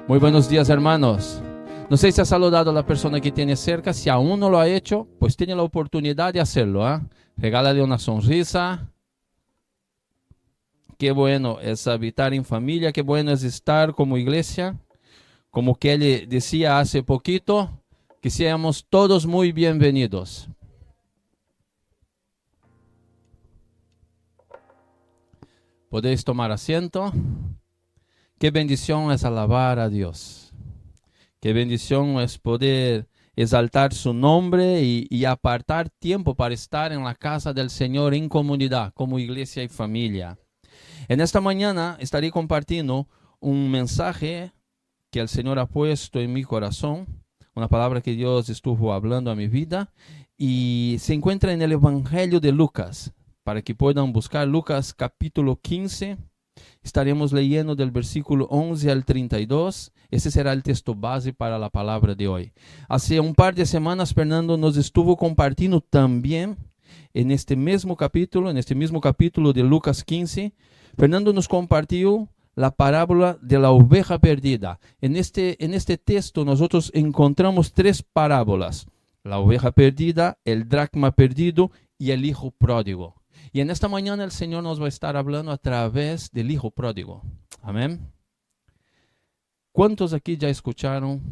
Muy buenos días, hermanos. No sé si ha saludado a la persona que tiene cerca. Si aún no lo ha hecho, pues tiene la oportunidad de hacerlo. Regálale una sonrisa. Qué bueno es habitar en familia, qué bueno es estar como iglesia. Como Kelly decía hace poquito, que seamos todos muy bienvenidos. Podéis tomar asiento. Qué bendición es alabar a Dios. Qué bendición es poder exaltar su nombre y apartar tiempo para estar en la casa del Señor en comunidad, como iglesia y familia. En esta mañana estaré compartiendo un mensaje que el Señor ha puesto en mi corazón, una palabra que Dios estuvo hablando a mi vida, y se encuentra en el Evangelio de Lucas. Para que puedan buscar Lucas capítulo 15, estaremos leyendo del versículo 11 al 32. Ese será el texto base para la palabra de hoy. Hace un par de semanas Fernando nos estuvo compartiendo también en este mismo capítulo de Lucas 15, Fernando nos compartió la parábola de la oveja perdida. En este texto nosotros encontramos tres parábolas: la oveja perdida, el dracma perdido y el hijo pródigo. Y en esta mañana el Señor nos va a estar hablando a través del hijo pródigo. Amén. ¿Cuántos aquí ya escucharon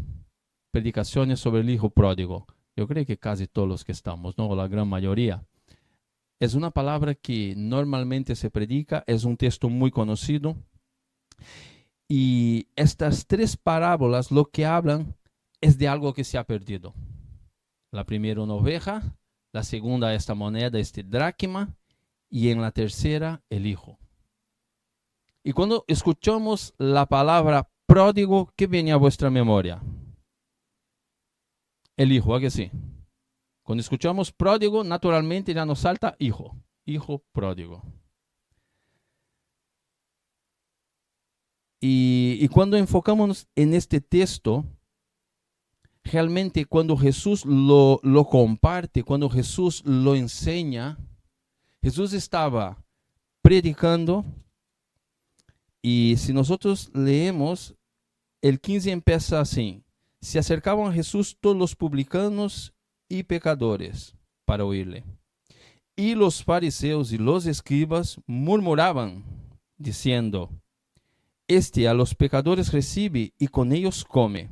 predicaciones sobre el hijo pródigo? Yo creo que casi todos los que estamos, ¿no? La gran mayoría. Es una palabra que normalmente se predica, es un texto muy conocido. Y estas tres parábolas lo que hablan es de algo que se ha perdido. La primera, una oveja; la segunda, esta moneda, este dracma; y en la tercera, el hijo. Y cuando escuchamos la palabra pródigo, ¿qué viene a vuestra memoria? El hijo, ¿a que sí? Cuando escuchamos pródigo, naturalmente ya nos salta hijo, hijo pródigo. Y cuando enfocamos en este texto, realmente cuando Jesús lo comparte, cuando Jesús lo enseña, Jesús estaba predicando. Y si nosotros leemos, el 15 empieza así: se acercaban a Jesús todos los publicanos y pecadores para oírle. Y los fariseos y los escribas murmuraban, diciendo: este a los pecadores recibe y con ellos come.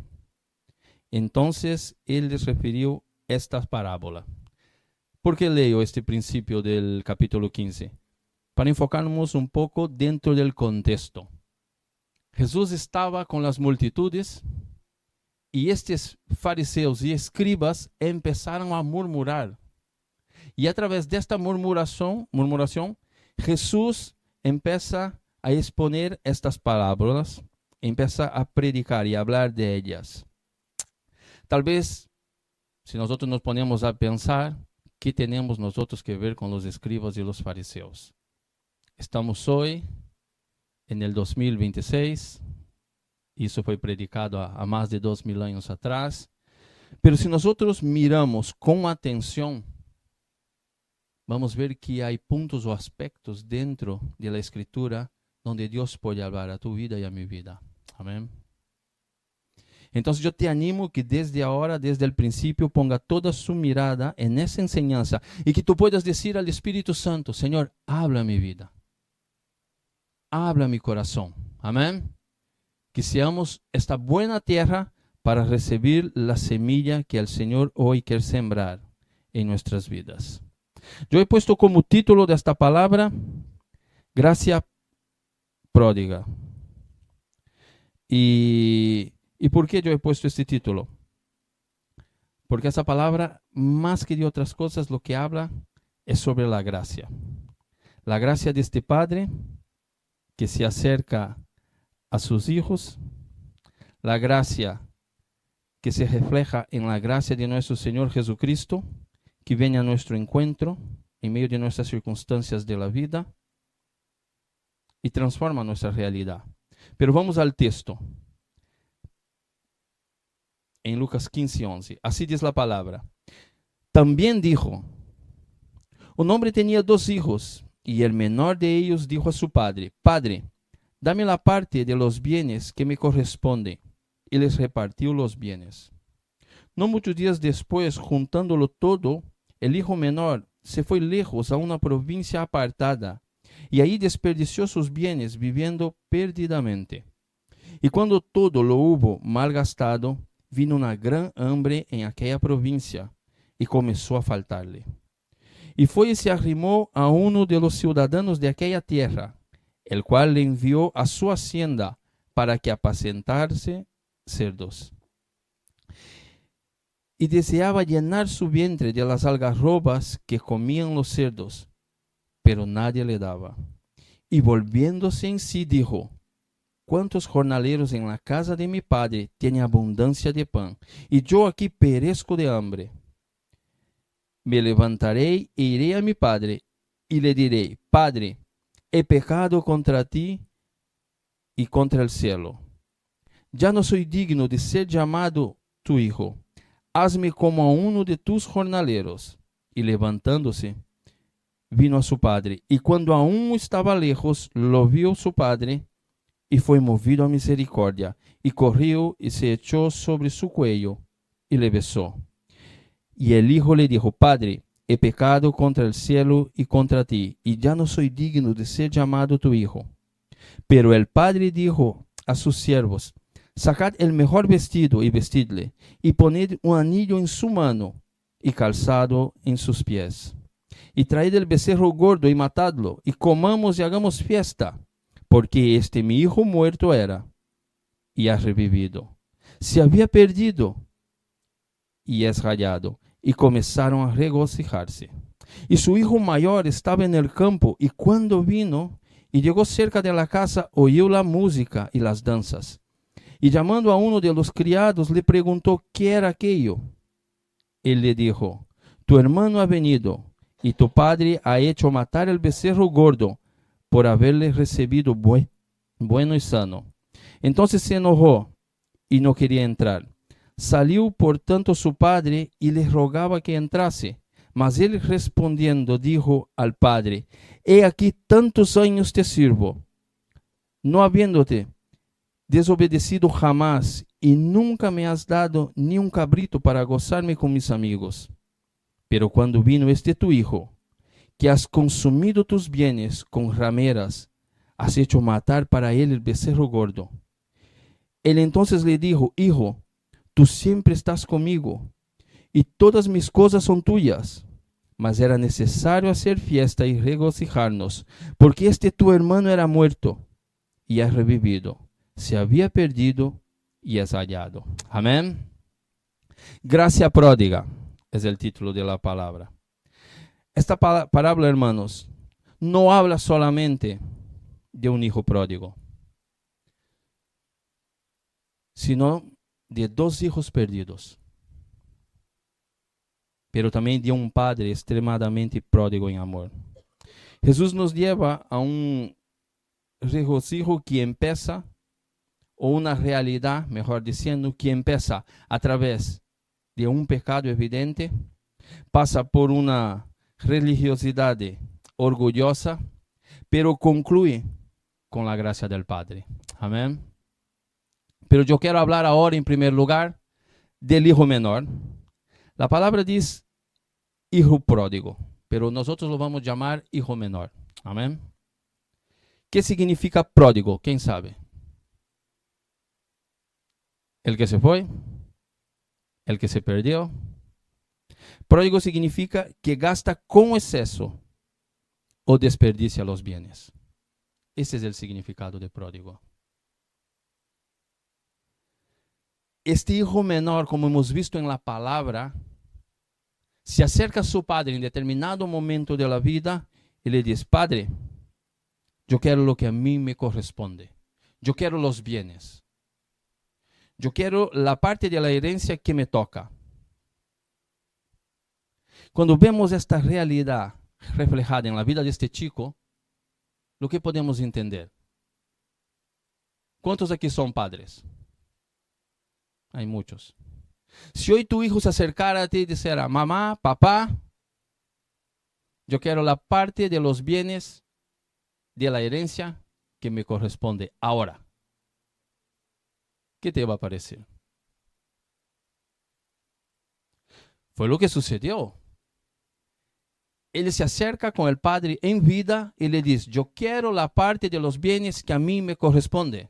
Entonces él les refirió esta parábola. ¿Por qué leo este principio del capítulo 15? Para enfocarnos un poco dentro del contexto. Jesús estaba con las multitudes y estos fariseos y escribas empezaron a murmurar. Y a través de esta murmuración, Jesús empieza a exponer estas parábolas, empieza a predicar y a hablar de ellas. Tal vez, si nosotros nos ponemos a pensar, ¿qué tenemos nosotros que ver con los escribas y los fariseos? Estamos hoy en el 2026, y eso fue predicado a más de 2000 años atrás. Pero si nosotros miramos con atención, vamos a ver que hay puntos o aspectos dentro de la Escritura donde Dios puede hablar a tu vida y a mi vida. Amén. Entonces yo te animo que desde ahora, desde el principio, ponga toda su mirada en esa enseñanza y que tú puedas decir al Espíritu Santo: Señor, habla a mi vida. Habla a mi corazón. Amén. Que seamos esta buena tierra para recibir la semilla que el Señor hoy quiere sembrar en nuestras vidas. Yo he puesto como título de esta palabra: gracia pródiga. ¿Y por qué yo he puesto este título? Porque esa palabra, más que de otras cosas, lo que habla es sobre la gracia. La gracia de este Padre que se acerca a sus hijos, la gracia que se refleja en la gracia de nuestro Señor Jesucristo, que viene a nuestro encuentro en medio de nuestras circunstancias de la vida y transforma nuestra realidad. Pero vamos al texto. En Lucas 15:11, así dice la palabra: también dijo: un hombre tenía 2 hijos, y el menor de ellos dijo a su padre: Padre, dame la parte de los bienes que me corresponde. y les repartió los bienes. No muchos días después, juntándolo todo, el hijo menor se fue lejos a una provincia apartada y ahí desperdició sus bienes viviendo perdidamente. Y cuando todo lo hubo malgastado, vino una gran hambre en aquella provincia y comenzó a faltarle. Y fue y se arrimó a uno de los ciudadanos de aquella tierra, el cual le envió a su hacienda para que apacentase cerdos. Y deseaba llenar su vientre de las algarrobas que comían los cerdos, pero nadie le daba. Y volviéndose en sí dijo: ¿Cuántos jornaleros en la casa de mi padre tienen abundancia de pan, y yo aquí perezco de hambre? Me levantaré e iré a mi padre, y le diré: Padre, he pecado contra ti y contra el cielo. Ya no soy digno de ser llamado tu hijo. Hazme como a uno de tus jornaleros. Y levantándose, vino a su padre. Y cuando aún estaba lejos, lo vio su padre, y fue movido a misericordia, y corrió y se echó sobre su cuello, y le besó. Y el hijo le dijo: Padre, he pecado contra el cielo y contra ti, y ya no soy digno de ser llamado tu hijo. Pero el padre dijo a sus siervos: Sacad el mejor vestido y vestidle, y poned un anillo en su mano y calzado en sus pies. Y traed el becerro gordo y matadlo, y comamos y hagamos fiesta, porque este mi hijo muerto era y ha revivido. Se había perdido y es hallado. Y comenzaron a regocijarse. Y su hijo mayor estaba en el campo, y cuando vino y llegó cerca de la casa, oyó la música y las danzas. Y llamando a uno de los criados, le preguntó qué era aquello. Él le dijo: Tu hermano ha venido, y tu padre ha hecho matar el becerro gordo, por haberle recibido bueno y sano. Entonces se enojó y no quería entrar. Salió por tanto su padre y le rogaba que entrase. Mas él respondiendo dijo al padre: He aquí tantos años te sirvo, no habiéndote desobedecido jamás, y nunca me has dado ni un cabrito para gozarme con mis amigos. Pero cuando vino este tu hijo, que has consumido tus bienes con rameras, has hecho matar para él el becerro gordo. Él entonces le dijo: Hijo, tú siempre estás conmigo, y todas mis cosas son tuyas. Mas era necesario hacer fiesta y regocijarnos, porque este tu hermano era muerto y ha revivido, se había perdido y es hallado. Amén. Gracia pródiga es el título de la palabra. Esta parábola, hermanos, no habla solamente de un hijo pródigo, sino de dos hijos perdidos, pero también de un padre extremadamente pródigo en amor. Jesús nos lleva a un regocijo que empieza, o una realidad, mejor diciendo, que empieza a través de un pecado evidente, pasa por una religiosidad orgullosa, pero concluye con la gracia del Padre. Amén. Pero yo quiero hablar ahora en primer lugar del hijo menor. La palabra dice hijo pródigo, pero nosotros lo vamos a llamar hijo menor. Amén. ¿Qué significa pródigo? ¿Quién sabe? El que se fue, el que se perdió. Pródigo significa que gasta con exceso o desperdicia los bienes. Ese es el significado de pródigo. Este hijo menor, como hemos visto en la palabra, se acerca a su padre en determinado momento de la vida y le dice: Padre, yo quiero lo que a mí me corresponde. Yo quiero los bienes. Yo quiero la parte de la herencia que me toca. Cuando vemos esta realidad reflejada en la vida de este chico, lo que podemos entender? ¿Cuántos aquí son padres? Hay muchos. Si hoy tu hijo se acercara a ti y dijera: mamá, papá, yo quiero la parte de los bienes de la herencia que me corresponde ahora, ¿qué te va a parecer? Fue lo que sucedió. Él se acerca con el padre en vida y le dice, yo quiero la parte de los bienes que a mí me corresponde.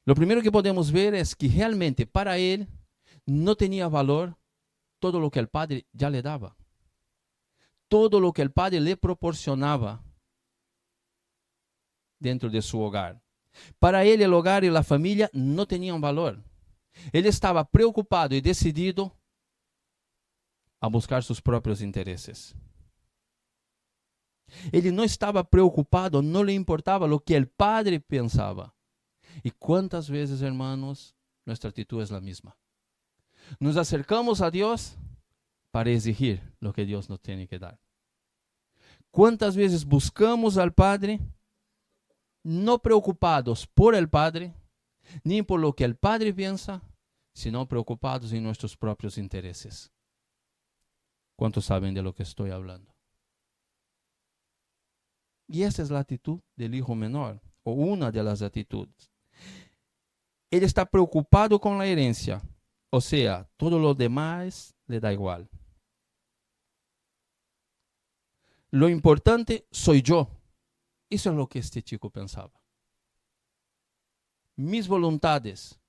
Lo primero que podemos ver es que realmente para él no tenía valor todo lo que el padre ya le daba. Todo lo que el padre le proporcionaba dentro de su hogar. Para él el hogar y la familia no tenían valor. Él estaba preocupado y decidido a buscar sus propios intereses. Él no estaba preocupado, no le importaba lo que el padre pensaba. ¿Y cuántas veces, hermanos, nuestra actitud es la misma? Nos acercamos a Dios para exigir lo que Dios nos tiene que dar. ¿Cuántas veces buscamos al Padre, no preocupados por el Padre, ni por lo que el Padre piensa, sino preocupados en nuestros propios intereses? ¿Cuántos saben de lo que estoy hablando? Y esa es la actitud del hijo menor, o una de las actitudes. Él está preocupado con la herencia, o sea, todo lo demás le da igual. Lo importante soy yo. Eso es lo que este chico pensaba. Mis voluntades,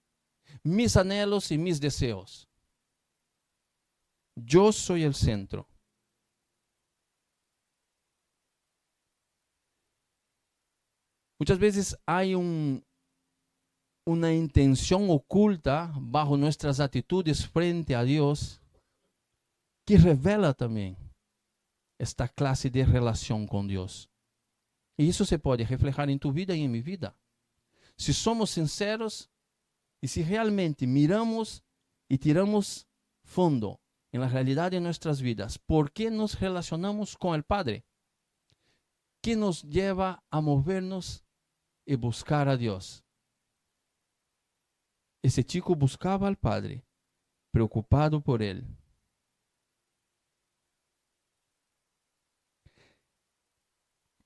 mis anhelos y mis deseos. Yo soy el centro. Muchas veces hay una intención oculta bajo nuestras actitudes frente a Dios que revela también esta clase de relación con Dios. Y eso se puede reflejar en tu vida y en mi vida. Si somos sinceros y si realmente miramos y tiramos fondo en la realidad de nuestras vidas, ¿por qué nos relacionamos con el Padre? ¿Qué nos lleva a movernos y buscar a Dios? Ese chico buscaba al Padre, preocupado por él.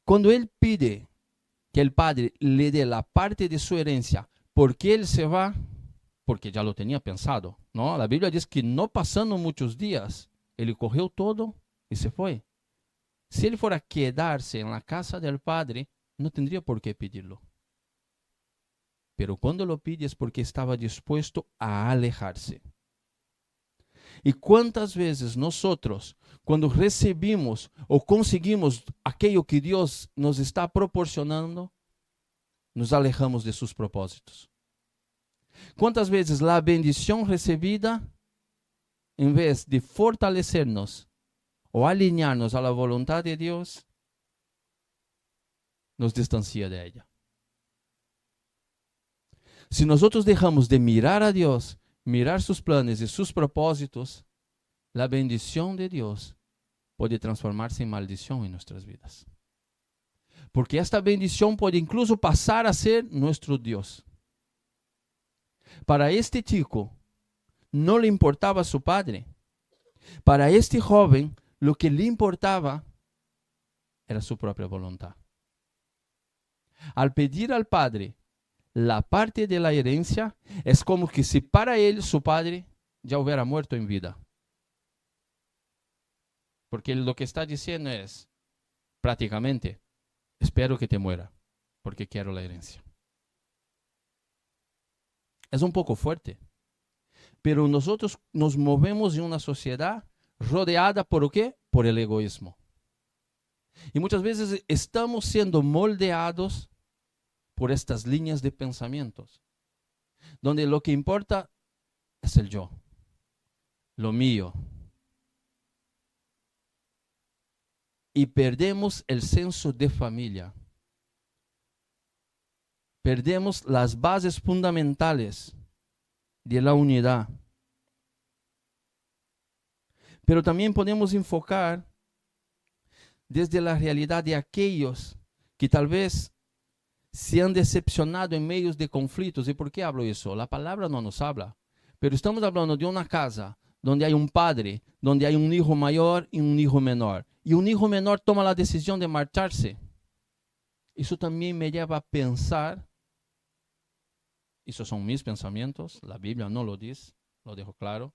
Cuando él pide que el Padre le dé la parte de su herencia, ¿por qué él se va? Porque ya lo tenía pensado, ¿no? La Biblia dice que no pasando muchos días, él cogió todo y se fue. Si él fuera a quedarse en la casa del Padre, no tendría por qué pedirlo. Pero cuando lo pide es porque estaba dispuesto a alejarse. ¿Y cuántas veces nosotros, cuando recibimos o conseguimos aquello que Dios nos está proporcionando, nos alejamos de sus propósitos? ¿Cuántas veces la bendición recibida, en vez de fortalecernos o alinearnos a la voluntad de Dios, nos distancia de ella? Si nosotros dejamos de mirar a Dios, mirar sus planes y sus propósitos, la bendición de Dios puede transformarse en maldición en nuestras vidas. Porque esta bendición puede incluso pasar a ser nuestro Dios. Para este chico no le importaba su padre. Para este joven lo que le importaba era su propia voluntad. Al pedir al padre la parte de la herencia, es como que si para él su padre ya hubiera muerto en vida. Porque lo que está diciendo es, prácticamente, espero que te muera, porque quiero la herencia. Es un poco fuerte, pero nosotros nos movemos en una sociedad rodeada ¿por qué? Por el egoísmo. Y muchas veces estamos siendo moldeados por estas líneas de pensamientos, donde lo que importa es el yo, lo mío. Y perdemos el senso de familia. Perdemos las bases fundamentales de la unidad. Pero también podemos enfocar desde la realidad de aquellos que tal vez se han decepcionado en medio de conflictos. ¿Y por qué hablo eso? La palabra no nos habla. Pero estamos hablando de una casa donde hay un padre, donde hay un hijo mayor y un hijo menor. Y un hijo menor toma la decisión de marcharse. Eso también me lleva a pensar, esos son mis pensamientos, la Biblia no lo dice, lo dejo claro,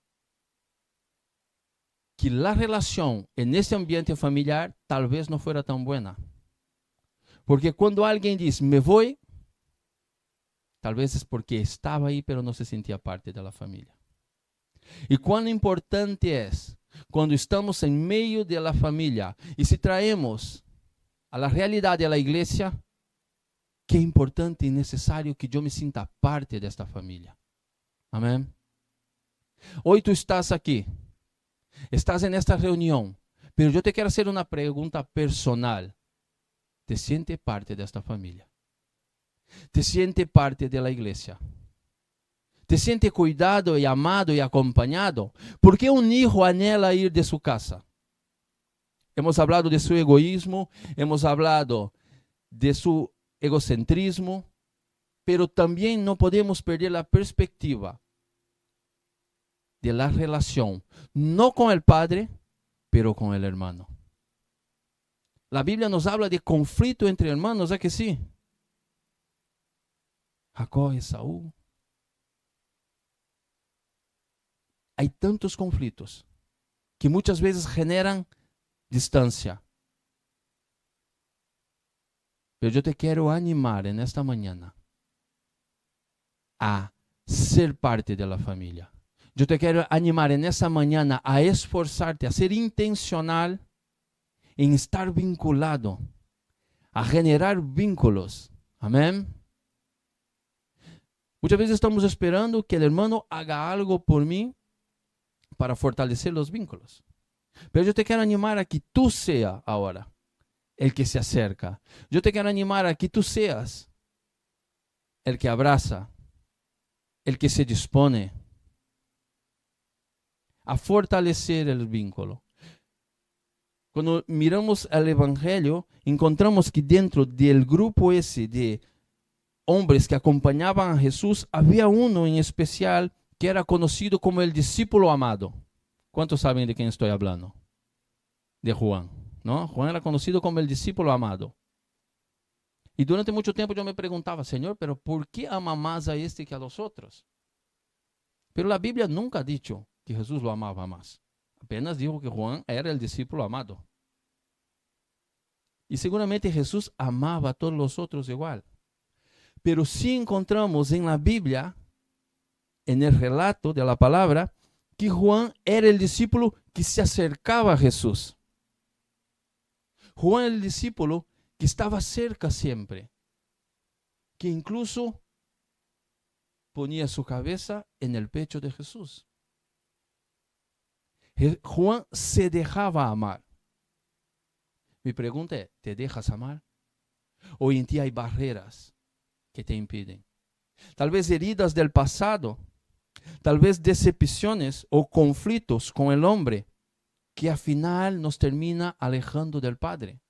que la relación en ese ambiente familiar tal vez no fuera tan buena. Porque cuando alguien dice, me voy, tal vez es porque estaba ahí, pero no se sentía parte de la familia. Y cuán importante es cuando estamos en medio de la familia y si traemos a la realidad de la iglesia, qué importante y necesario que yo me sienta parte de esta familia. Amén. Hoy tú estás aquí, estás en esta reunión, pero yo te quiero hacer una pregunta personal. ¿Te sientes parte de esta familia? ¿Te sientes parte de la iglesia? ¿Te sientes cuidado y amado y acompañado? ¿Por qué un hijo anhela ir de su casa? Hemos hablado de su egoísmo, hemos hablado de su egocentrismo, pero también no podemos perder la perspectiva de la relación, no con el padre, pero con el hermano. La Biblia nos habla de conflicto entre hermanos, ¿es que sí? Jacob y Esaú. Hay tantos conflictos que muchas veces generan distancia. Pero yo te quiero animar en esta mañana a ser parte de la familia. Yo te quiero animar en esta mañana a esforzarte, a ser intencional en estar vinculado, a generar vínculos. Amén. Muchas veces estamos esperando que el hermano haga algo por mí para fortalecer los vínculos. Pero yo te quiero animar a que tú seas ahora el que se acerca. Yo te quiero animar a que tú seas el que abraza, el que se dispone a fortalecer el vínculo. Cuando miramos el Evangelio, encontramos que dentro del grupo ese de hombres que acompañaban a Jesús, había uno en especial que era conocido como el discípulo amado. ¿Cuántos saben de quién estoy hablando? De Juan, ¿no? Juan era conocido como el discípulo amado. Y durante mucho tiempo yo me preguntaba, Señor, ¿pero por qué ama más a este que a los otros? Pero la Biblia nunca ha dicho que Jesús lo amaba más. Apenas dijo que Juan era el discípulo amado. Y seguramente Jesús amaba a todos los otros igual. Pero sí encontramos en la Biblia, en el relato de la palabra, que Juan era el discípulo que se acercaba a Jesús. Juan era el discípulo que estaba cerca siempre, que incluso ponía su cabeza en el pecho de Jesús. Juan se dejaba amar. Mi pregunta es, ¿te dejas amar? ¿O en ti hay barreras que te impiden? Tal vez heridas del pasado, tal vez decepciones o conflictos con el hombre que al final nos termina alejando del Padre.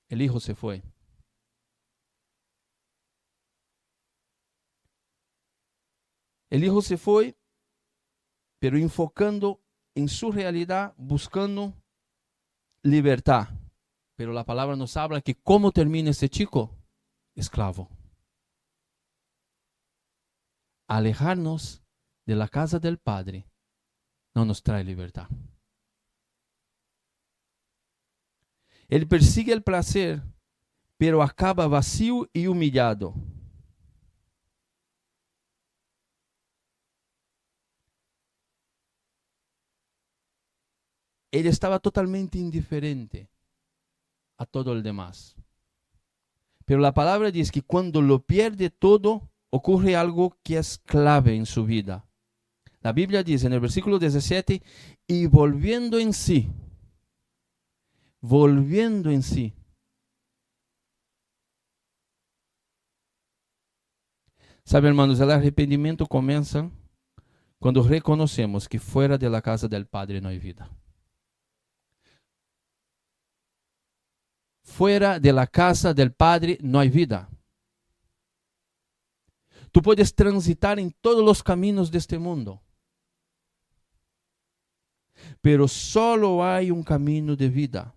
El hijo se fue. El hijo se fue, pero enfocando en su realidad, buscando libertad. Pero la palabra nos habla que ¿cómo termina ese chico? Esclavo. Alejarnos de la casa del Padre no nos trae libertad. Él persigue el placer, pero acaba vacío y humillado. Él estaba totalmente indiferente a todo el demás. Pero la palabra dice que cuando lo pierde todo, ocurre algo que es clave en su vida. La Biblia dice en el versículo 17, y volviendo en sí. ¿Sabe, hermanos? El arrepentimiento comienza cuando reconocemos que fuera de la casa del Padre no hay vida. Fuera de la casa del Padre no hay vida. Tú puedes transitar en todos los caminos de este mundo, pero solo hay un camino de vida.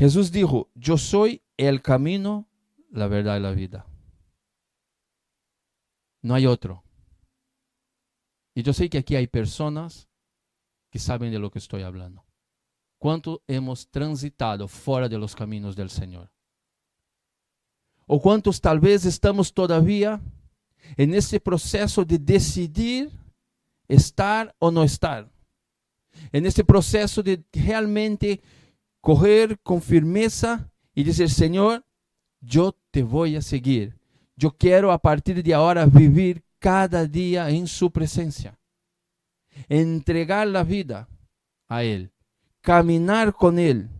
Jesús dijo, yo soy el camino, la verdad y la vida. No hay otro. Y yo sé que aquí hay personas que saben de lo que estoy hablando. ¿Cuánto hemos transitado fuera de los caminos del Señor? ¿O cuántos tal vez estamos todavía en ese proceso de decidir estar o no estar? En ese proceso de realmente coger con firmeza y decir, Señor, yo te voy a seguir. Yo quiero a partir de ahora vivir cada día en su presencia. Entregar la vida a Él. Caminar con Él.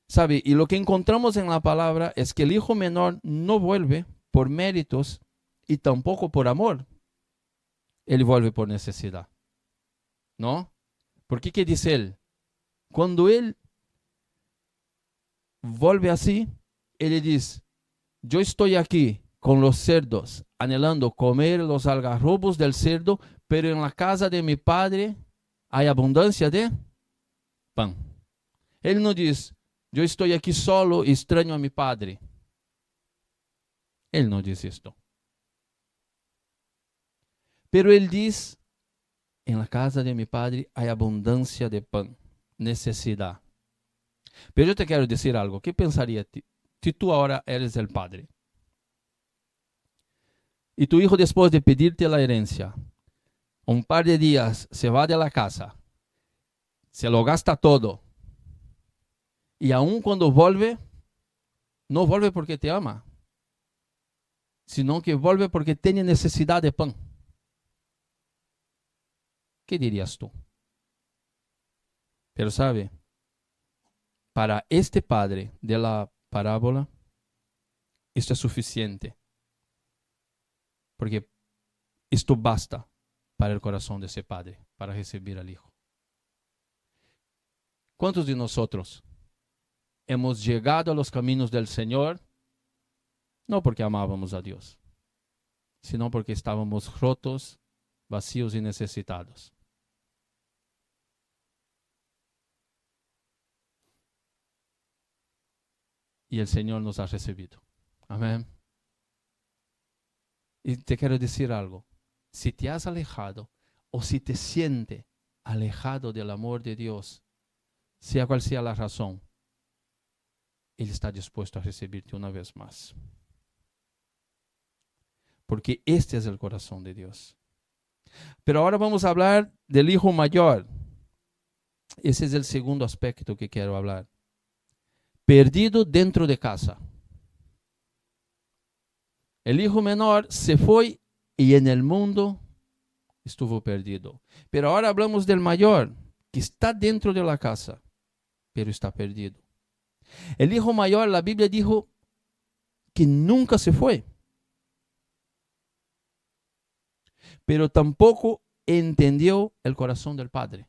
¿Sabe? Y lo que encontramos en la palabra es que el hijo menor no vuelve por méritos y tampoco por amor. Él vuelve por necesidad. ¿No? Porque ¿qué dice él? Cuando él vuelve así, él le dice, yo estoy aquí con los cerdos, anhelando comer los algarrobos del cerdo, pero en la casa de mi padre hay abundancia de pan. Él no dice, yo estoy aquí solo y extraño a mi padre. Él no dice esto. Pero él dice, en la casa de mi padre hay abundancia de pan, necesidad. Pero yo te quiero decir algo. ¿Qué pensaría si tú ahora eres el padre? Y tu hijo, después de pedirte la herencia, un par de días se va de la casa, se lo gasta todo, y aún cuando vuelve, no vuelve porque te ama, sino que vuelve porque tiene necesidad de pan. ¿Qué dirías tú? Pero sabe, para este padre de la parábola, esto es suficiente. Porque esto basta para el corazón de ese padre, para recibir al hijo. ¿Cuántos de nosotros hemos llegado a los caminos del Señor? No porque amábamos a Dios, sino porque estábamos rotos, vacíos y necesitados. Y el Señor nos ha recibido. Amén. Y te quiero decir algo. Si te has alejado o si te sientes alejado del amor de Dios, sea cual sea la razón, Él está dispuesto a recibirte una vez más. Porque este es el corazón de Dios. Pero ahora vamos a hablar del hijo mayor. Ese es el segundo aspecto que quiero hablar. Perdido dentro de casa. El hijo menor se fue y en el mundo estuvo perdido. Pero ahora hablamos del mayor, que está dentro de la casa, pero está perdido. El hijo mayor, la Biblia dijo que nunca se fue. Pero tampoco entendió el corazón del padre.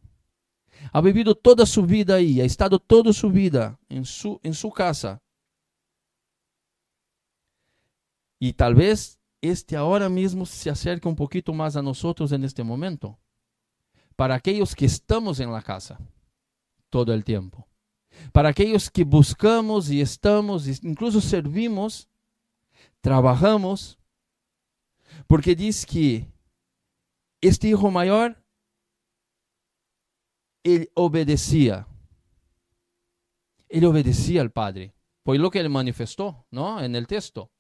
Ha vivido toda su vida ahí, ha estado toda su vida en su casa. Y tal vez ahora mismo se acerque un poquito más a nosotros en este momento. Para aquellos que estamos en la casa todo el tiempo. Para aquellos que buscamos y estamos, incluso servimos, trabajamos. Porque dice que este hijo mayor, él obedecía. Él obedecía al padre. Por lo que él manifestó, ¿no? En el texto.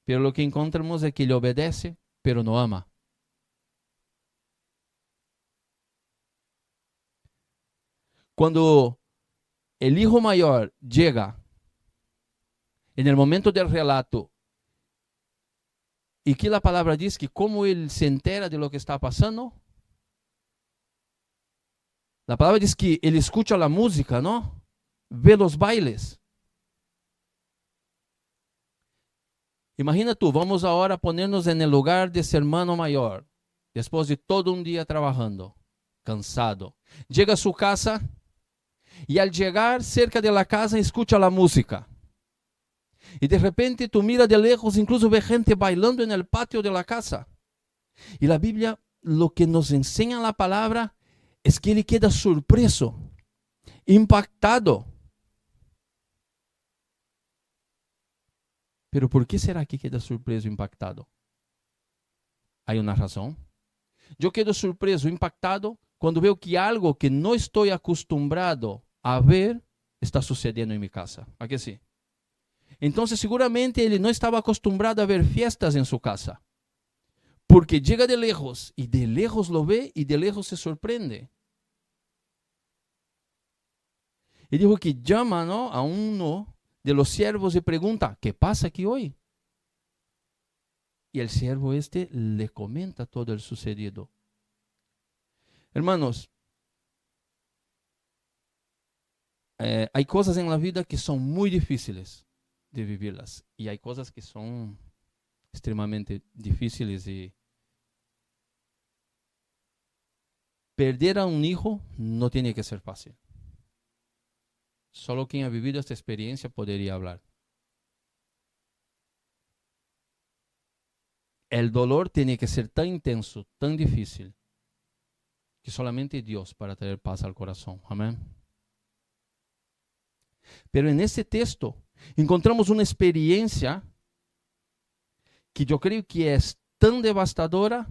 Pero lo que encontramos es que él obedece, pero no ama. Cuando el hijo mayor llega, en el momento del relato, y que la palabra dice que como él se entera de lo que está pasando, la palabra dice que él escucha la música, ¿no? Ve los bailes. Imagina tú, vamos ahora a ponernos en el lugar de ese hermano mayor, después de todo un día trabajando, cansado. Llega a su casa y al llegar cerca de la casa escucha la música. Y de repente tú miras de lejos, incluso ve gente bailando en el patio de la casa. Y la Biblia, lo que nos enseña la palabra, es que él queda sorpreso. impactado. Pero ¿por qué será que queda surpreso, impactado? ¿Hay una razón? Yo quedo surpreso, impactado, cuando veo que algo que no estoy acostumbrado a ver está sucediendo en mi casa. ¿A que sí? Entonces seguramente él no estaba acostumbrado a ver fiestas en su casa. Porque llega de lejos y de lejos lo ve y de lejos se sorprende. Y dijo que llama, ¿no?, a uno de los siervos y pregunta, ¿qué pasa aquí hoy? Y el siervo le comenta todo el sucedido. Hermanos, hay cosas en la vida que son muy difíciles de vivirlas. Y hay cosas que son extremadamente difíciles. Y perder a un hijo no tiene que ser fácil. Solo quien ha vivido esta experiencia podría hablar. El dolor tiene que ser tan intenso, tan difícil, que solamente Dios para traer paz al corazón. Amén. Pero en este texto encontramos una experiencia que yo creo que es tan devastadora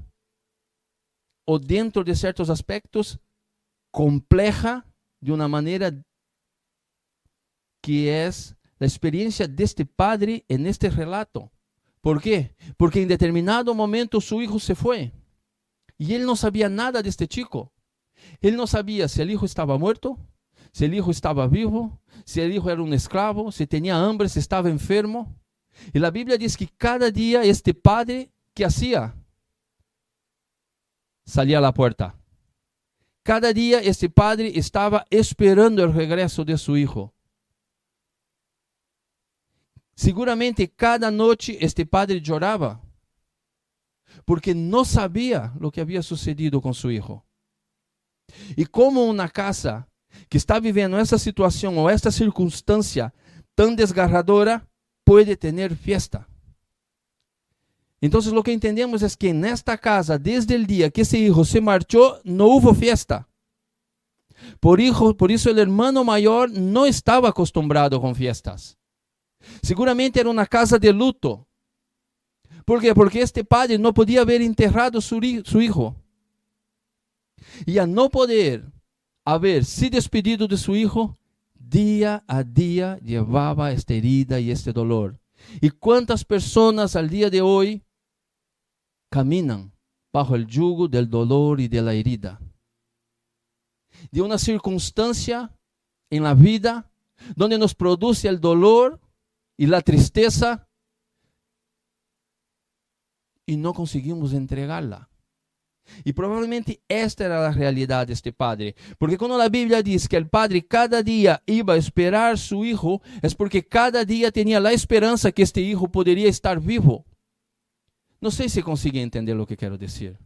o dentro de ciertos aspectos compleja de una manera que es la experiencia de este padre en este relato. ¿Por qué? Porque en determinado momento su hijo se fue y él no sabía nada de este chico. Él no sabía si el hijo estaba muerto, si el hijo estaba vivo, si el hijo era un esclavo, si tenía hambre, si estaba enfermo. Y la Biblia dice que cada día este padre, ¿qué hacía? Salía a la puerta. Cada día este padre estaba esperando el regreso de su hijo. Seguramente cada noche este padre lloraba porque no sabía lo que había sucedido con su hijo. Y como una casa que está viviendo esa situación o esta circunstancia tan desgarradora puede tener fiesta. Entonces lo que entendemos es que en esta casa, desde el día que ese hijo se marchó, no hubo fiesta. Por eso el hermano mayor no estaba acostumbrado con fiestas. Seguramente era una casa de luto. ¿Por qué? Porque este padre no podía haber enterrado su hijo. Y a no poder haberse despedido de su hijo, día a día llevaba esta herida y este dolor. ¿Y cuántas personas al día de hoy caminan bajo el yugo del dolor y de la herida? De una circunstancia en la vida donde nos produce el dolor y la tristeza y no conseguimos entregarla. Y probablemente esta era la realidad de este padre. Porque cuando la Biblia dice que el padre cada día iba a esperar a su hijo, es porque cada día tenía la esperanza que este hijo podría estar vivo. No sé si consigue entender lo que quiero decir.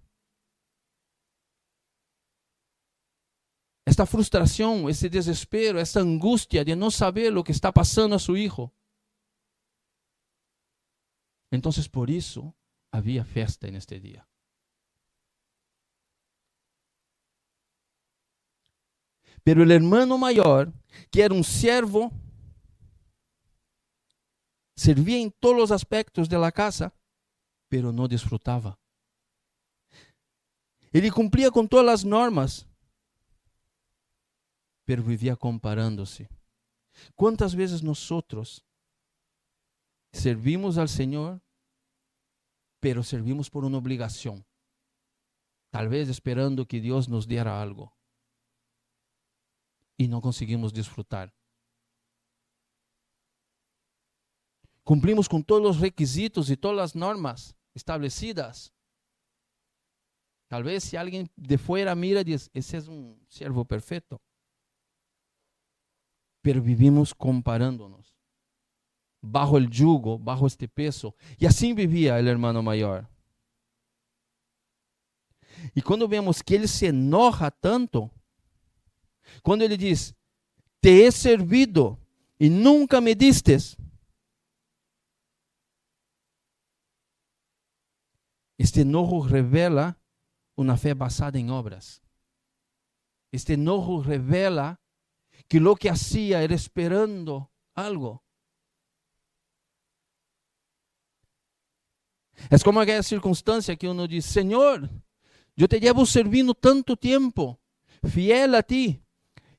Esta frustración, ese desespero, esta angustia de no saber lo que está pasando a su hijo. Entonces por eso había fiesta en este día. Pero el hermano mayor, que era un siervo, servía en todos los aspectos de la casa, pero no disfrutaba. Ele cumpría con todas las normas, pero vivía comparándose. ¿Cuántas veces nosotros servimos al Señor, pero servimos por una obligación? Tal vez esperando que Dios nos diera algo. Y no conseguimos disfrutar. Cumplimos con todos los requisitos y todas las normas establecidas. Tal vez si alguien de fuera mira y dice, ese es un siervo perfecto. Pero vivimos comparándonos. Bajo el yugo, bajo este peso. Y así vivía el hermano mayor. Y cuando vemos que él se enoja tanto, cuando ele diz, te he servido e nunca me distes, este enojo revela uma fé basada em obras. Este enojo revela que lo que hacía era esperando algo. Es como aquella circunstancia que uno dice, Señor, yo te llevo servindo tanto tiempo, fiel a ti,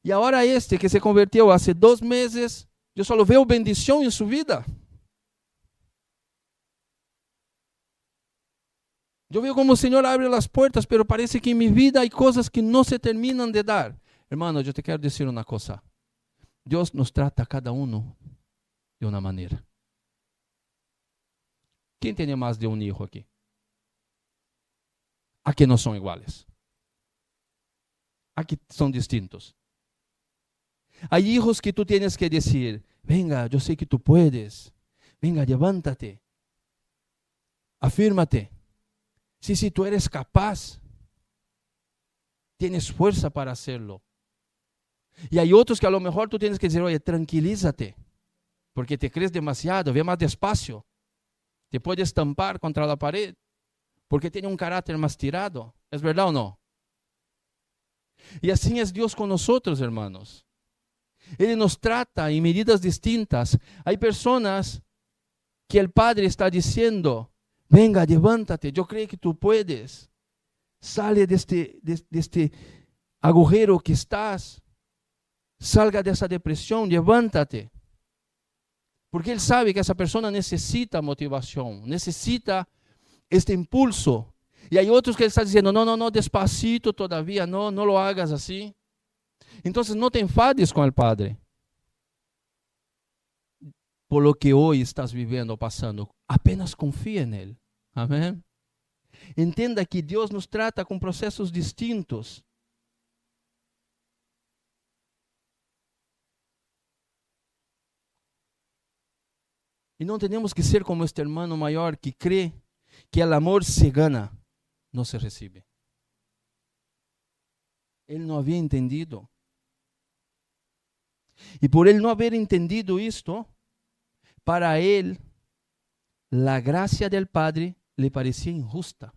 y ahora este que se convirtió hace 2 meses, yo solo veo bendición en su vida. Yo veo como el Señor abre las puertas, pero parece que en mi vida hay cosas que no se terminan de dar. Hermano, yo te quiero decir una cosa. Dios nos trata a cada uno de una manera. ¿Quién tiene más de un hijo aquí? Aquí no son iguales. Aquí son distintos. Hay hijos que tú tienes que decir, venga, yo sé que tú puedes. Venga, levántate. Afírmate. Sí, tú eres capaz. Tienes fuerza para hacerlo. Y hay otros que a lo mejor tú tienes que decir, oye, tranquilízate. Porque te crees demasiado, ve más despacio. Te puede estampar contra la pared. Porque tiene un carácter más tirado. ¿Es verdad o no? Y así es Dios con nosotros, hermanos. Él nos trata en medidas distintas. Hay personas que el Padre está diciendo, venga, levántate, yo creo que tú puedes. Sale de este agujero que estás. Salga de esa depresión, levántate. Porque Él sabe que esa persona necesita motivación, necesita este impulso. Y hay otros que Él está diciendo, no, despacito todavía, no lo hagas así. Entonces no te enfades con el Padre por lo que hoy estás viviendo, pasando. Apenas confía en Él. Amén. Entenda que Dios nos trata con procesos distintos. Y no tenemos que ser como este hermano mayor que cree que el amor se gana, no se recibe. Él no había entendido. Y por él no haber entendido esto, para él la gracia del Padre le parecía injusta.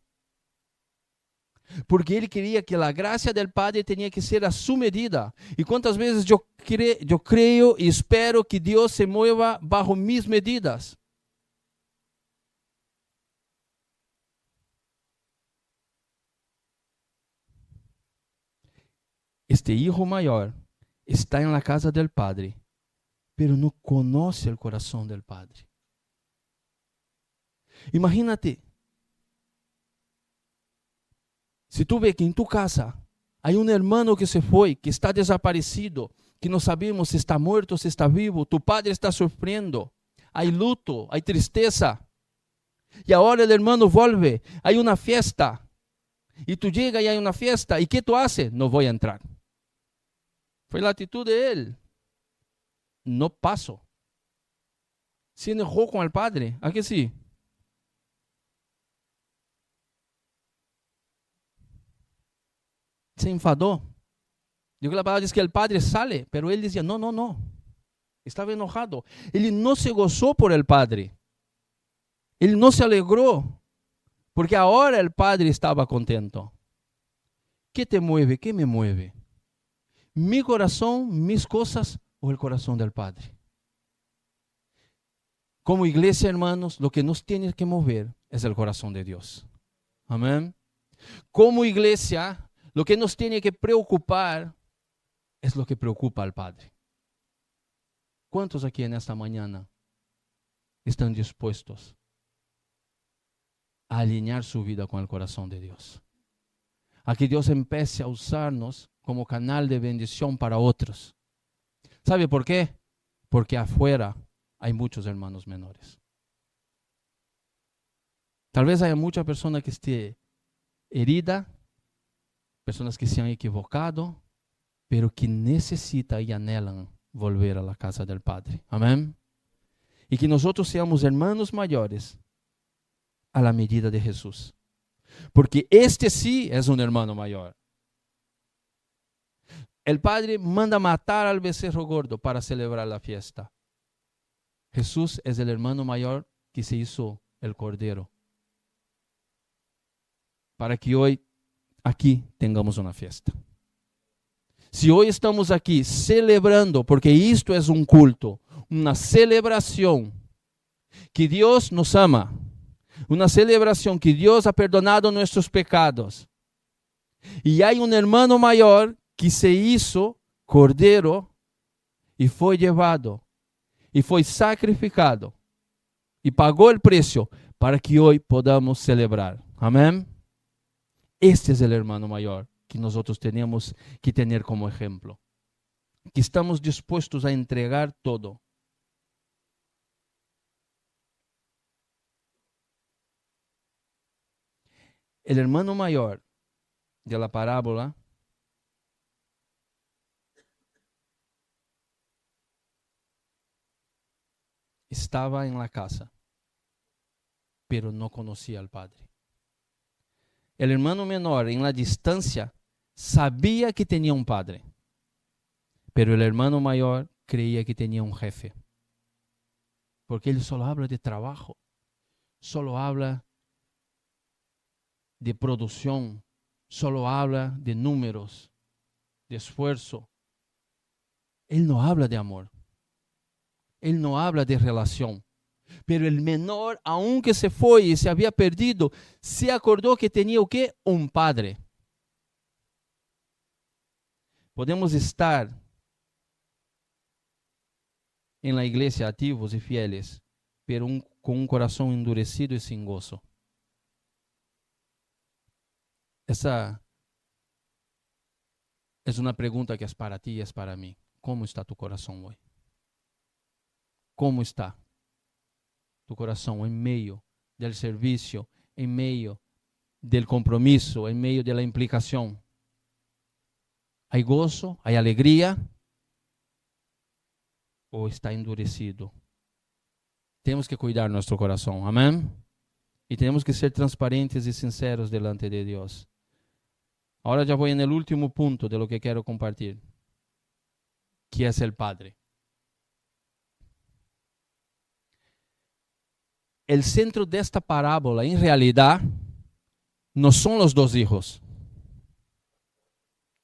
Porque él quería que la gracia del Padre tenía que ser a su medida. Y cuántas veces yo creo y espero que Dios se mueva bajo mis medidas. Este hijo mayor está en la casa del Padre, pero no conoce el corazón del Padre. Imagínate, si tú ves que en tu casa hay un hermano que se fue, que está desaparecido, que no sabemos si está muerto, si está vivo, tu padre está sufriendo, hay luto, hay tristeza, y ahora el hermano vuelve, hay una fiesta, y tú llegas y hay una fiesta, ¿y qué tú haces? No voy a entrar. Fue la actitud de él. No paso. Se enojó con el padre, ¿a que sí? Se enfadó. Digo que la palabra dice que el padre sale, pero él decía, no. Estaba enojado. Él no se gozó por el padre. Él no se alegró, porque ahora el padre estaba contento. ¿Qué te mueve? ¿Qué me mueve? ¿Mi corazón, mis cosas o el corazón del Padre? Como iglesia, hermanos, lo que nos tiene que mover es el corazón de Dios. Amén. Como iglesia, lo que nos tiene que preocupar es lo que preocupa al Padre. ¿Cuántos aquí en esta mañana están dispuestos a alinear su vida con el corazón de Dios? A que Dios empiece a usarnos como canal de bendición para otros. ¿Sabe por qué? Porque afuera hay muchos hermanos menores. Tal vez haya mucha persona que esté herida, personas que se han equivocado, pero que necesitan y anhelan volver a la casa del Padre. Amén. Y que nosotros seamos hermanos mayores a la medida de Jesús. Porque este sí es un hermano mayor. El Padre manda matar al becerro gordo para celebrar la fiesta. Jesús es el hermano mayor que se hizo el cordero. Para que hoy aquí tengamos una fiesta. Si hoy estamos aquí celebrando, porque esto es un culto, una celebración que Dios nos ama, una celebración que Dios ha perdonado nuestros pecados, y hay un hermano mayor que se hizo cordero y fue llevado y fue sacrificado y pagó el precio para que hoy podamos celebrar. Amén. Este es el hermano mayor que nosotros tenemos que tener como ejemplo, que estamos dispuestos a entregar todo. El hermano mayor de la parábola estaba en la casa, pero no conocía al Padre. El hermano menor en la distancia sabía que tenía un padre, pero el hermano mayor creía que tenía un jefe, porque él solo habla de trabajo, solo habla de producción, solo habla de números, de esfuerzo. Él no habla de amor, él no habla de relación. Pero el menor, aunque se fue y se había perdido, se acordó que tenía ¿qué? Un padre. Podemos estar en la iglesia activos y fieles, pero con un corazón endurecido y sin gozo. Esa es una pregunta que es para ti y es para mí. ¿Cómo está tu corazón hoy? ¿Cómo está tu corazón en medio del servicio, en medio del compromiso, en medio de la implicación? ¿Hay gozo? ¿Hay alegría? ¿O está endurecido? Tenemos que cuidar nuestro corazón, amén. Y tenemos que ser transparentes y sinceros delante de Dios. Ahora ya voy en el último punto de lo que quiero compartir, que es el Padre. El centro de esta parábola, en realidad, no son los dos hijos.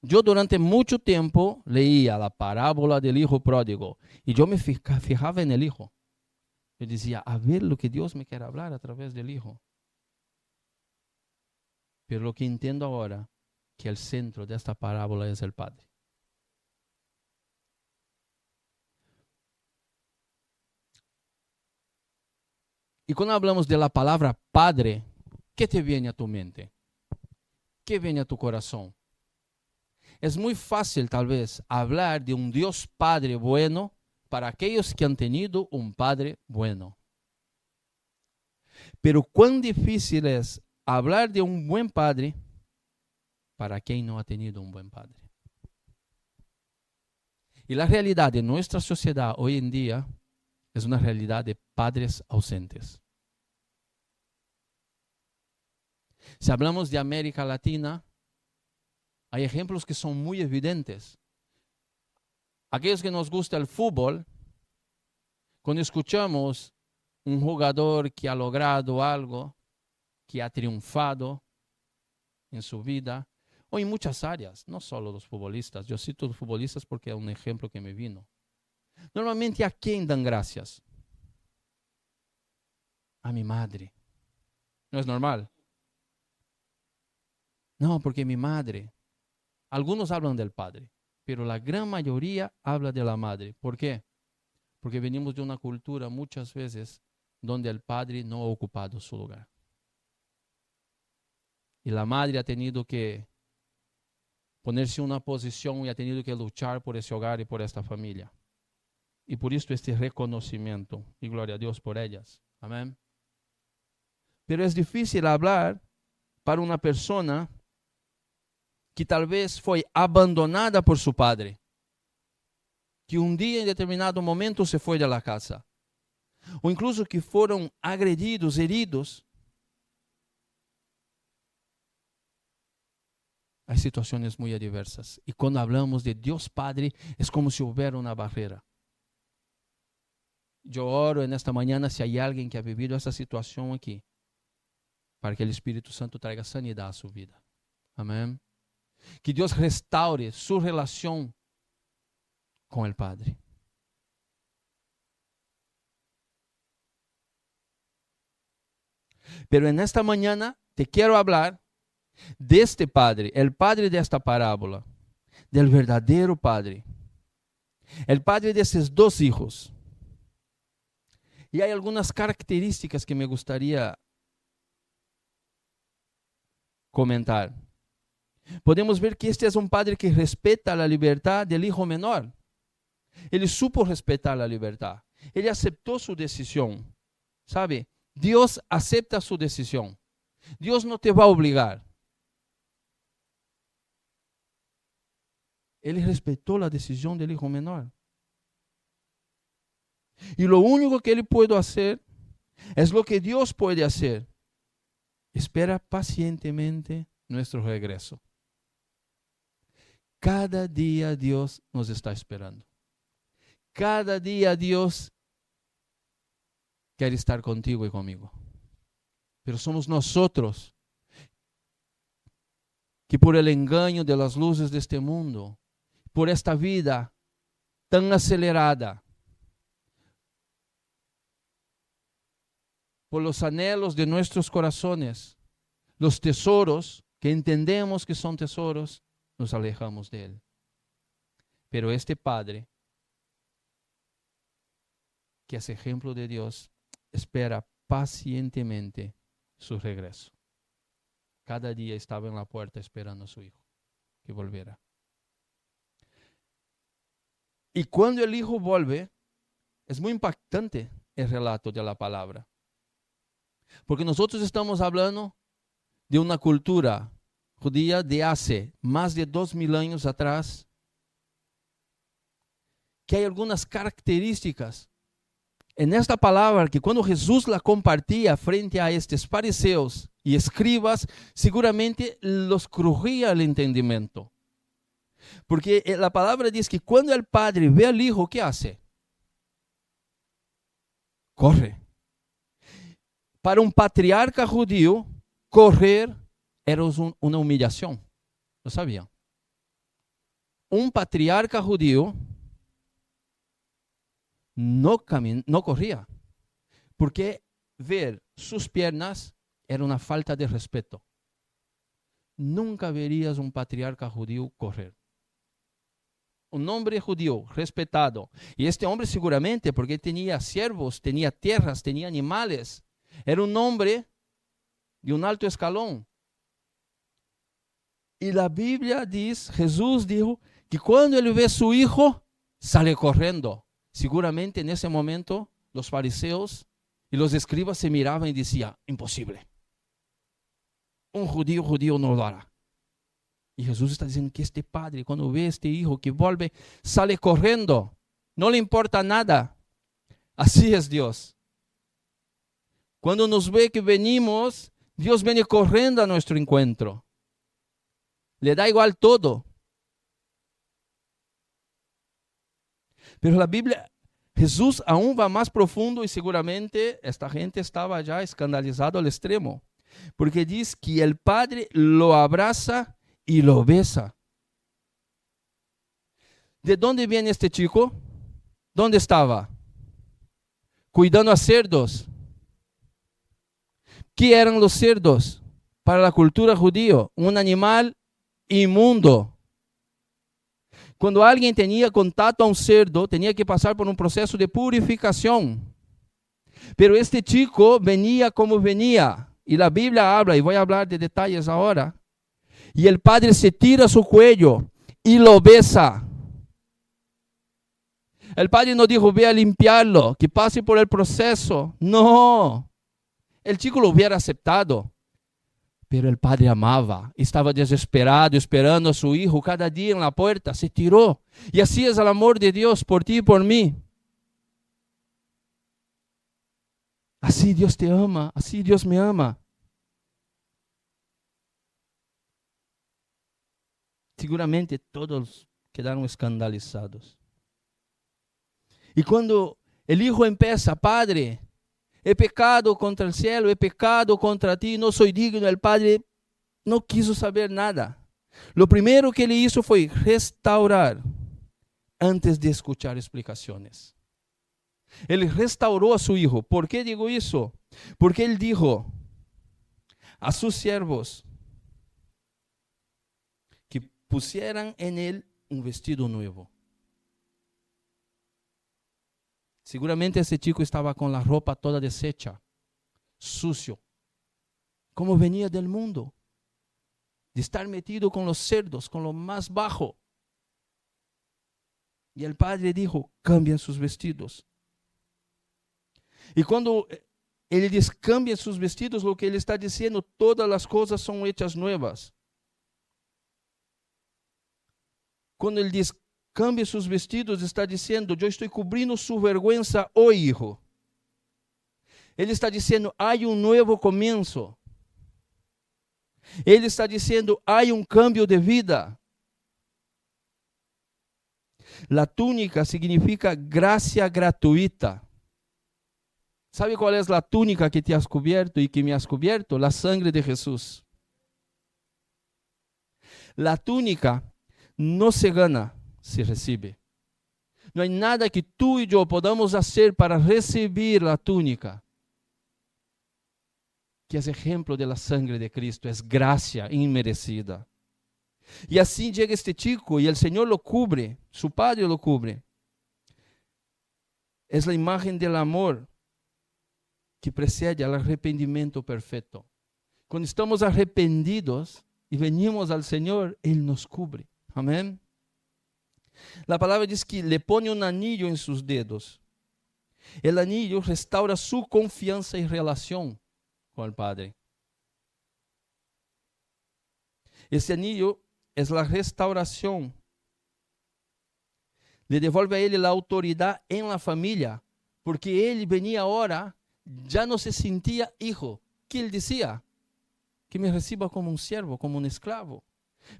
Yo durante mucho tiempo leía la parábola del hijo pródigo y yo me fijaba en el hijo. Yo decía, a ver lo que Dios me quiere hablar a través del hijo. Pero lo que entiendo ahora, que el centro de esta parábola es el Padre. Y cuando hablamos de la palabra Padre, ¿qué te viene a tu mente? ¿Qué viene a tu corazón? Es muy fácil tal vez hablar de un Dios Padre bueno para aquellos que han tenido un Padre bueno. Pero cuán difícil es hablar de un buen Padre para quien no ha tenido un buen Padre. Y la realidad de nuestra sociedad hoy en día es una realidad de padres ausentes. Si hablamos de América Latina, hay ejemplos que son muy evidentes. Aquellos que nos gusta el fútbol, cuando escuchamos un jugador que ha logrado algo, que ha triunfado en su vida, o en muchas áreas, no solo los futbolistas. Yo cito los futbolistas porque es un ejemplo que me vino. Normalmente, ¿a quién dan gracias? A mi madre. ¿No es normal? No, porque mi madre. Algunos hablan del padre, pero la gran mayoría habla de la madre. ¿Por qué? Porque venimos de una cultura muchas veces donde el padre no ha ocupado su lugar. Y la madre ha tenido que ponerse en una posición y ha tenido que luchar por ese hogar y por esta familia. Y por esto este reconocimiento. Y gloria a Dios por ellas. Amén. Pero es difícil hablar para una persona que tal vez fue abandonada por su padre, que un día en determinado momento se fue de la casa, o incluso que fueron agredidos, heridos. Hay situaciones muy adversas. Y cuando hablamos de Dios Padre, es como si hubiera una barrera. Yo oro en esta mañana si hay alguien que ha vivido esa situación aquí, para que el Espíritu Santo traiga sanidad a su vida. Amén. Que Dios restaure su relación con el Padre. Pero en esta mañana te quiero hablar de este Padre, el Padre de esta parábola, del verdadero Padre, el Padre de esos dos hijos. Y hay algunas características que me gustaría comentar. Podemos ver que este es un Padre que respeta la libertad del hijo menor. Él supo respetar la libertad. Él aceptó su decisión. ¿Sabe? Dios acepta su decisión. Dios no te va a obligar. Él respetó la decisión del hijo menor. Y lo único que él puede hacer es lo que Dios puede hacer. Espera pacientemente nuestro regreso. Cada día Dios nos está esperando. Cada día Dios quiere estar contigo y conmigo. Pero somos nosotros que por el engaño de las luces de este mundo, por esta vida tan acelerada, por los anhelos de nuestros corazones, los tesoros que entendemos que son tesoros, nos alejamos de Él. Pero este Padre, que es ejemplo de Dios, espera pacientemente su regreso. Cada día estaba en la puerta esperando a su hijo que volviera. Y cuando el hijo vuelve, es muy impactante el relato de la palabra. Porque nosotros estamos hablando de una cultura judía de hace más de 2000 años atrás, que hay algunas características en esta palabra que cuando Jesús la compartía frente a estos fariseos y escribas, seguramente los crujía el entendimiento. Porque la palabra dice que cuando el padre ve al hijo, ¿qué hace? Corre. Para un patriarca judío, correr era una humillación. ¿Lo sabían? Un patriarca judío no corría, porque ver sus piernas era una falta de respeto. Nunca verías un patriarca judío correr. Un hombre judío respetado. Y este hombre seguramente, porque tenía siervos, tenía tierras, tenía animales, era un hombre de un alto escalón. Y la Biblia dice, Jesús dijo, que cuando él ve a su hijo, sale corriendo. Seguramente en ese momento los fariseos y los escribas se miraban y decían, imposible. Un judío no lo hará. Y Jesús está diciendo que este padre, cuando ve a este hijo que vuelve, sale corriendo. No le importa nada. Así es Dios. Cuando nos ve que venimos, Dios viene corriendo a nuestro encuentro. Le da igual todo. Pero la Biblia, Jesús aún va más profundo y seguramente esta gente estaba ya escandalizado al extremo. Porque dice que el Padre lo abraza y lo besa. ¿De dónde viene este chico? ¿Dónde estaba? Cuidando a cerdos. ¿Qué eran los cerdos? Para la cultura judía, un animal inmundo. Cuando alguien tenía contacto a un cerdo, tenía que pasar por un proceso de purificación. Pero este chico venía como venía. Y la Biblia habla, y voy a hablar de detalles ahora. Y el padre se tira a su cuello y lo besa. El padre no dijo, ve a limpiarlo, que pase por el proceso. No. El chico lo hubiera aceptado. Pero el padre amaba, estaba desesperado, esperando a su hijo cada día en la puerta, se tiró. Y así es el amor de Dios por ti y por mí. Así Dios te ama, así Dios me ama. Seguramente todos quedaron escandalizados. Y cuando el hijo empieza, Padre, he pecado contra el cielo, he pecado contra ti, no soy digno. El padre no quiso saber nada. Lo primero que ele hizo fue restaurar antes de escuchar explicaciones. Él restauró a su hijo. ¿Por qué digo eso? Porque él dijo a sus siervos que pusieran en él un vestido nuevo. Seguramente ese chico estaba con la ropa toda deshecha, sucio, como venía del mundo, de estar metido con los cerdos, con lo más bajo. Y el padre dijo, cambien sus vestidos. Y cuando él dice, cambien sus vestidos, lo que él está diciendo, todas las cosas son hechas nuevas. Cuando él dice, cambie sus vestidos, está diciendo, yo estoy cubriendo su vergüenza hoy, hijo. Ele está dizendo, há um novo começo. Ele está dizendo, há um cambio de vida. La túnica significa gracia gratuita. ¿Sabe qual é a túnica que te has cubierto e que me has cubierto? La sangre de Jesús. La túnica no se gana, se recibe. Não há nada que tú e eu podamos fazer para receber a túnica, que é exemplo da sangre de Cristo, é gracia inmerecida. E assim chega este chico e o Senhor lo cubre, su padre lo cubre. É a imagem do amor que precede ao arrependimento perfeito. Quando estamos arrependidos e venimos ao Senhor, Ele nos cubre. Amém? A palavra diz que le pone um anillo em seus dedos. O anillo restaura sua confiança e relação com o Padre. Esse anillo é a restauração. Le devolve a ele a autoridade em la família, porque ele venia agora, já não se sentia hijo. Que ele dizia? Que me reciba como um servo, como um escravo.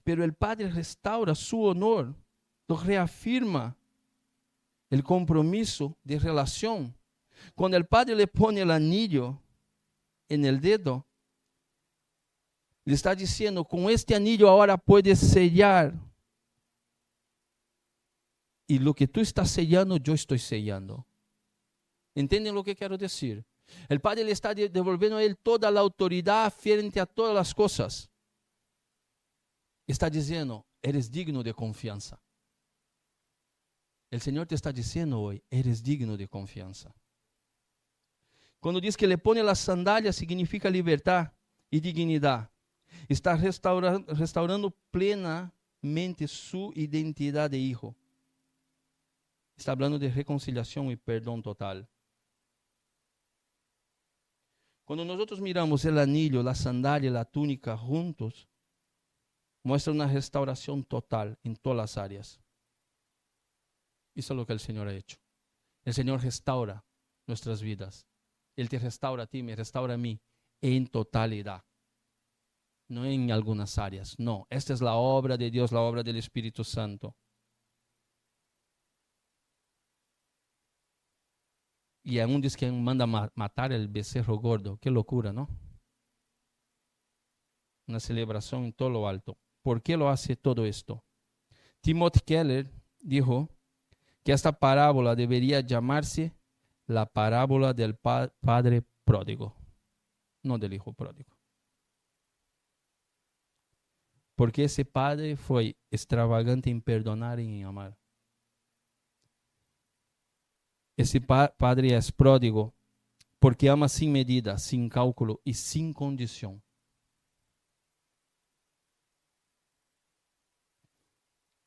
Pero el Padre restaura su honor, lo reafirma el compromiso de relación. Cuando el Padre le pone el anillo en el dedo, le está diciendo, con este anillo ahora puedes sellar. Y lo que tú estás sellando, yo estoy sellando. ¿Entienden lo que quiero decir? El Padre le está devolviendo a él toda la autoridad frente a todas las cosas. Está diciendo, eres digno de confianza. El Señor te está diciendo hoy, eres digno de confianza. Cuando dice que le pone las sandalias, significa libertad y dignidad. Está restaurando plenamente su identidad de hijo. Está hablando de reconciliación y perdón total. Cuando nosotros miramos el anillo, la sandalia, la túnica juntos, muestra una restauración total en todas las áreas. Eso es lo que el Señor ha hecho. El Señor restaura nuestras vidas. Él te restaura a ti, me restaura a mí en totalidad. No en algunas áreas, no. Esta es la obra de Dios, la obra del Espíritu Santo. Y aún dice que manda matar el becerro gordo. Qué locura, ¿no? Una celebración en todo lo alto. ¿Por qué lo hace todo esto? Timothy Keller dijo que esta parábola debería llamarse la parábola del padre pródigo, no del hijo pródigo. Porque ese padre fue extravagante en perdonar y en amar. Ese padre es pródigo porque ama sin medida, sin cálculo y sin condición.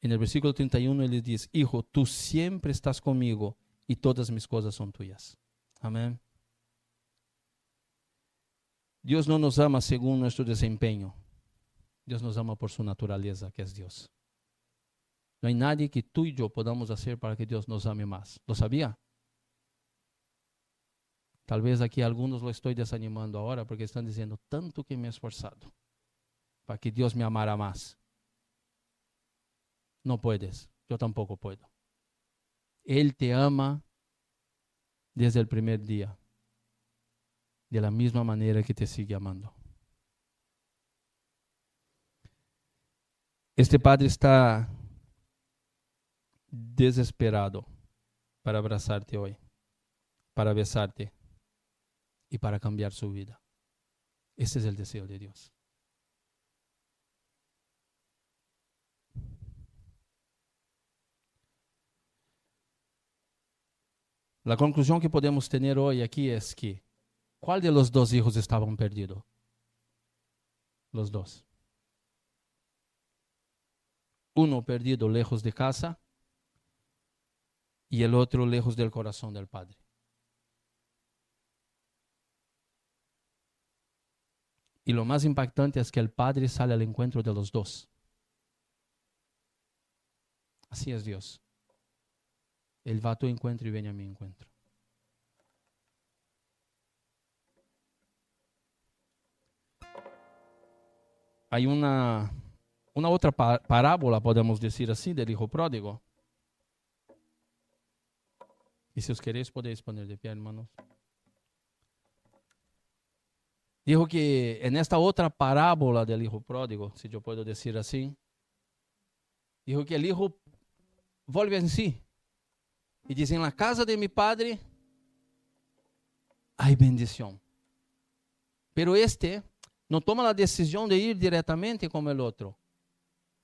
En el versículo 31 él dice, hijo, tú siempre estás conmigo y todas mis cosas son tuyas. Amén. Dios no nos ama según nuestro desempeño. Dios nos ama por su naturaleza, que es Dios. No hay nadie que tú y yo podamos hacer para que Dios nos ame más. ¿Lo sabía? Tal vez aquí algunos lo estoy desanimando ahora porque están diciendo, tanto que me he esforzado para que Dios me amara más. No puedes, yo tampoco puedo. Él te ama desde el primer día, de la misma manera que te sigue amando. Este padre está desesperado para abrazarte hoy, para besarte y para cambiar su vida. Ese es el deseo de Dios. La conclusión que podemos tener hoy aquí es que, ¿cuál de los dos hijos estaban perdidos? Los dos. Uno perdido lejos de casa y el otro lejos del corazón del Padre. Y lo más impactante es que el Padre sale al encuentro de los dos. Así es Dios. Él va a tu encuentro y viene a mi encuentro. Hay una otra parábola, podemos decir así, del hijo pródigo. Y si os queréis, podéis poner de pie, hermanos. Dijo que en esta otra parábola del hijo pródigo, si yo puedo decir así, dijo que el hijo vuelve en sí. Y dice, en la casa de mi padre hay bendición. Pero este no toma la decisión de ir directamente como el otro.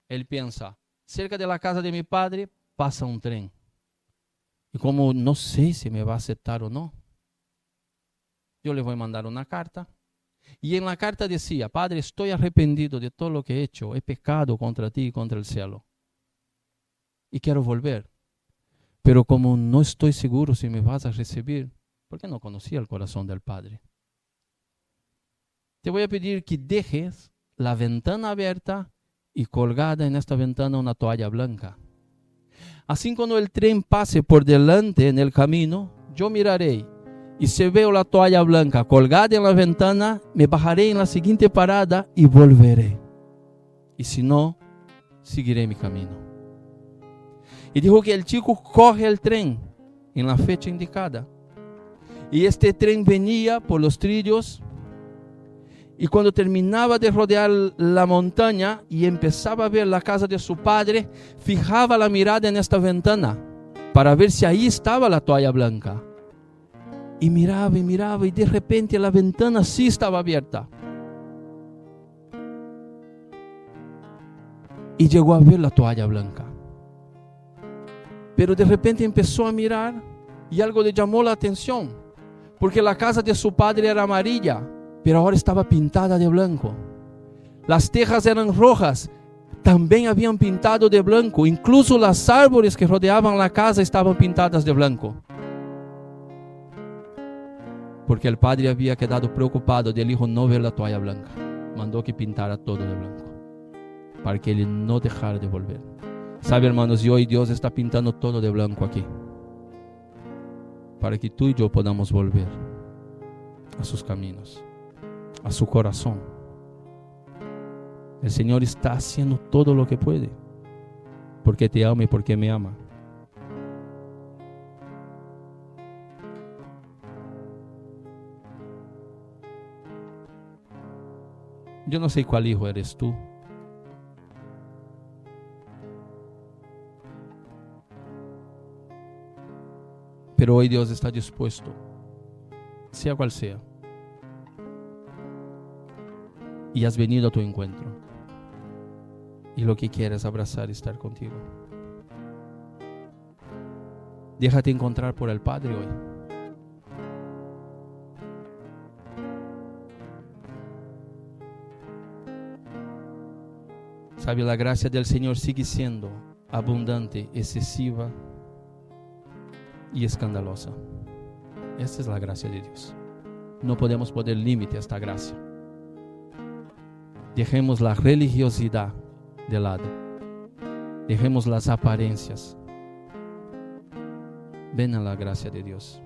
Él piensa, cerca de la casa de mi padre pasa un tren. Y como no sé si me va a aceptar o no, yo le voy a mandar una carta. Y en la carta decía, Padre, estoy arrepentido de todo lo que he hecho. He pecado contra ti y contra el cielo. Y quiero volver. Pero como no estoy seguro si me vas a recibir, porque no conocía el corazón del Padre, te voy a pedir que dejes la ventana abierta y colgada en esta ventana una toalla blanca. Así cuando el tren pase por delante en el camino, yo miraré y si veo la toalla blanca colgada en la ventana, me bajaré en la siguiente parada y volveré. Y si no, seguiré mi camino. Y dijo que el chico coge el tren en la fecha indicada. Y este tren venía por los trillos. Y cuando terminaba de rodear la montaña y empezaba a ver la casa de su padre, fijaba la mirada en esta ventana para ver si ahí estaba la toalla blanca. Y miraba y de repente la ventana sí estaba abierta. Y llegó a ver la toalla blanca. Pero de repente empezó a mirar y algo le llamó la atención, porque la casa de su padre era amarilla, pero ahora estaba pintada de blanco. Las tejas eran rojas, también habían pintado de blanco. Incluso las árboles que rodeaban la casa estaban pintadas de blanco. Porque el padre había quedado preocupado del hijo no ver la toalla blanca. Mandó que pintara todo de blanco, para que él no dejara de volver. Sabe, hermanos, y hoy Dios está pintando todo de blanco aquí, para que tú y yo podamos volver a sus caminos, a su corazón. El Señor está haciendo todo lo que puede, porque te ama y porque me ama. Yo no sé cuál hijo eres tú. Pero hoy Dios está dispuesto, sea cual sea, y has venido a tu encuentro. Y lo que quieres es abrazar y estar contigo. Déjate encontrar por el Padre hoy. Sabe, la gracia del Señor sigue siendo abundante, excesiva y escandalosa. Esta es la gracia de Dios. No podemos poner límite a esta gracia. Dejemos la religiosidad de lado. Dejemos las apariencias. Ven a la gracia de Dios.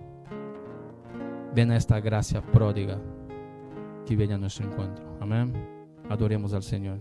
Ven a esta gracia pródiga que viene a nuestro encuentro. Amén. Adoremos al Señor.